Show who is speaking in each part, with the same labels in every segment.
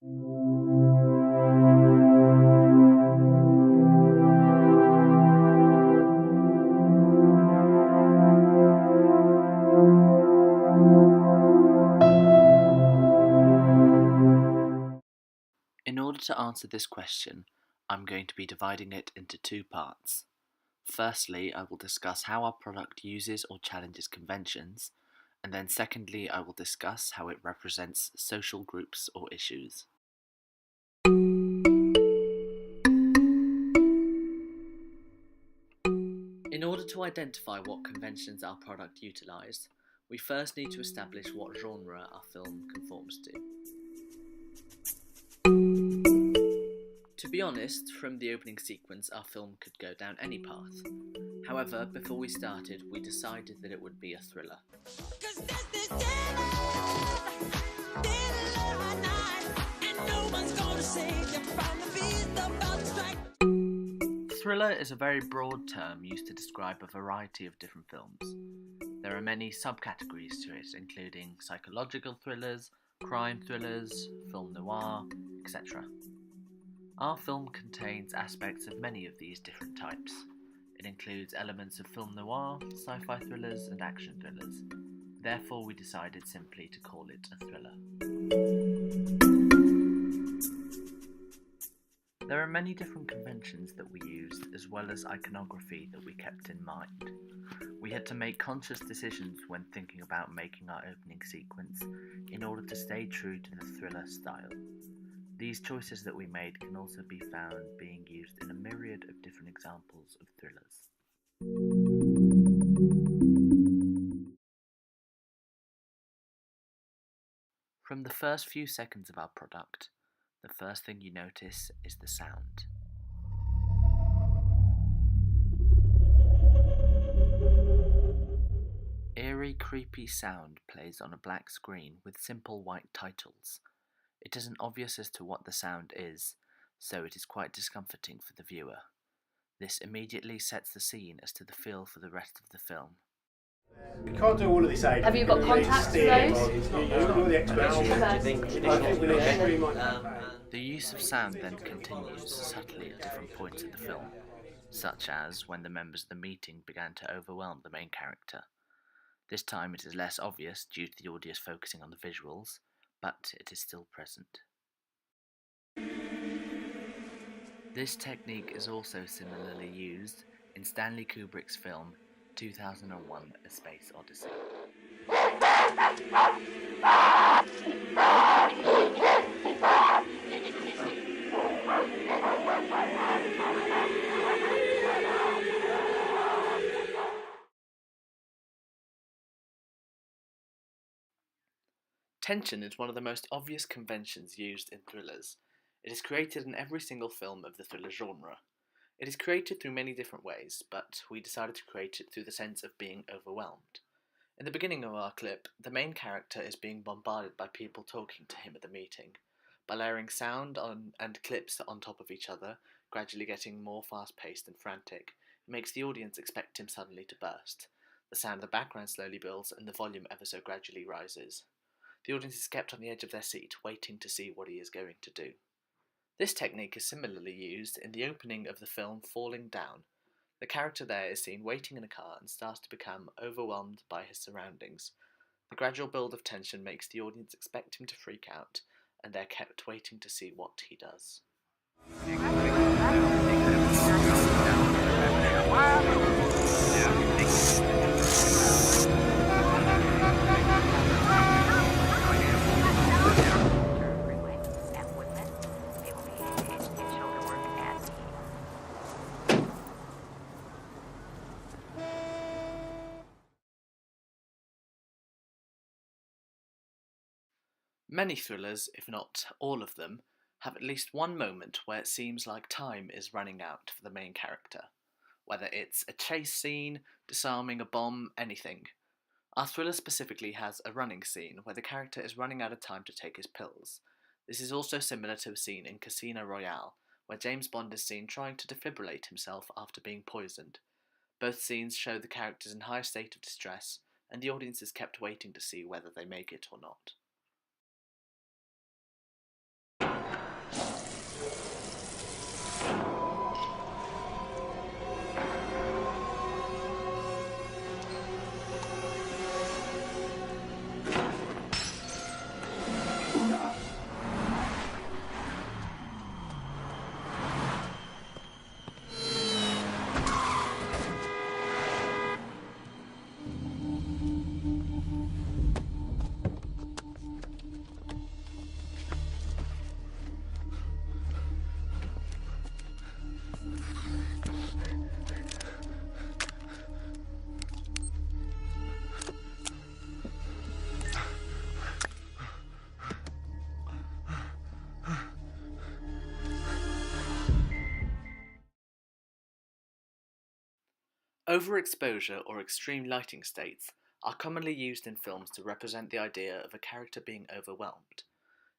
Speaker 1: In order to answer this question, I'm going to be dividing it into two parts. Firstly, I will discuss how our product uses or challenges conventions, and then secondly, I will discuss how it represents social groups or issues. In order to identify what conventions our product utilised, we first need to establish what genre our film conforms to. To be honest, from the opening sequence, our film could go down any path. However, before we started, we decided that it would be a thriller. Thriller is a very broad term used to describe a variety of different films. There are many subcategories to it, including psychological thrillers, crime thrillers, film noir, etc. Our film contains aspects of many of these different types. It includes elements of film noir, sci-fi thrillers, and action thrillers. Therefore, we decided simply to call it a thriller. There are many different conventions that we used, as well as iconography that we kept in mind. We had to make conscious decisions when thinking about making our opening sequence in order to stay true to the thriller style. These choices that we made can also be found being used in a myriad of different examples of thrillers. From the first few seconds of our product, the first thing you notice is the sound. Eerie, creepy sound plays on a black screen with simple white titles. It isn't obvious as to what the sound is, so it is quite discomforting for the viewer. This immediately sets the scene as to the feel for the rest of the film.
Speaker 2: We can't do all of this aid.
Speaker 3: Have you got contacts for those?
Speaker 2: You're the expert.
Speaker 1: The use of sound then continues subtly at different points in the film, such as when the members of the meeting began to overwhelm the main character. This time it is less obvious due to the audience focusing on the visuals, but it is still present. This technique is also similarly used in Stanley Kubrick's film 2001: A Space Odyssey. Tension is one of the most obvious conventions used in thrillers. It is created in every single film of the thriller genre. It is created through many different ways, but we decided to create it through the sense of being overwhelmed. In the beginning of our clip, the main character is being bombarded by people talking to him at the meeting. By layering sound and clips on top of each other, gradually getting more fast-paced and frantic, it makes the audience expect him suddenly to burst. The sound of the background slowly builds and the volume ever so gradually rises. The audience is kept on the edge of their seat, waiting to see what he is going to do. This technique is similarly used in the opening of the film Falling Down. The character there is seen waiting in a car and starts to become overwhelmed by his surroundings. The gradual build of tension makes the audience expect him to freak out, and they're kept waiting to see what he does. Many thrillers, if not all of them, have at least one moment where it seems like time is running out for the main character. Whether it's a chase scene, disarming a bomb, anything. Our thriller specifically has a running scene where the character is running out of time to take his pills. This is also similar to a scene in Casino Royale, where James Bond is seen trying to defibrillate himself after being poisoned. Both scenes show the characters in high state of distress, and the audience is kept waiting to see whether they make it or not. Overexposure or extreme lighting states are commonly used in films to represent the idea of a character being overwhelmed.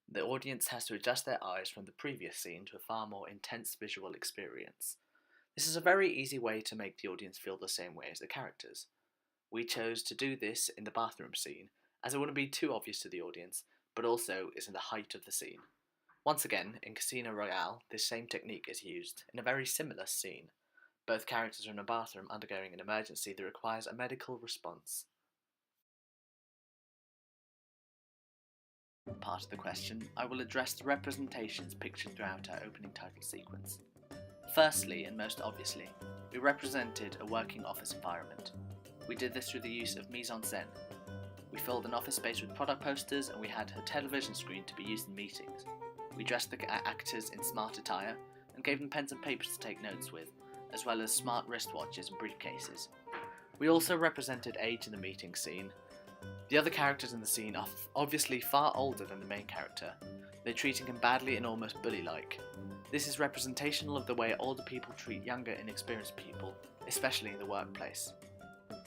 Speaker 1: The audience has to adjust their eyes from the previous scene to a far more intense visual experience. This is a very easy way to make the audience feel the same way as the characters. We chose to do this in the bathroom scene, as it wouldn't be too obvious to the audience, but also is in the height of the scene. Once again, in Casino Royale, this same technique is used in a very similar scene. Both characters are in a bathroom undergoing an emergency that requires a medical response. Part of the question, I will address the representations pictured throughout our opening title sequence. Firstly, and most obviously, we represented a working office environment. We did this through the use of mise-en-scène. We filled an office space with product posters and we had a television screen to be used in meetings. We dressed the actors in smart attire and gave them pens and papers to take notes with, as well as smart wristwatches and briefcases. We also represented age in the meeting scene. The other characters in the scene are obviously far older than the main character. They're treating him badly and almost bully-like. This is representational of the way older people treat younger, inexperienced people, especially in the workplace.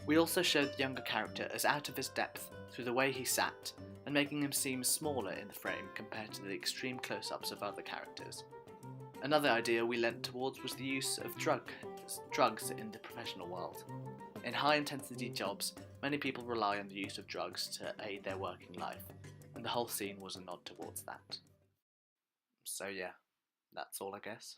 Speaker 1: We also showed the younger character as out of his depth through the way he sat, and making him seem smaller in the frame compared to the extreme close-ups of other characters. Another idea we leant towards was the use of drugs in the professional world. In high-intensity jobs, many people rely on the use of drugs to aid their working life, and the whole scene was a nod towards that. So yeah, that's all I guess.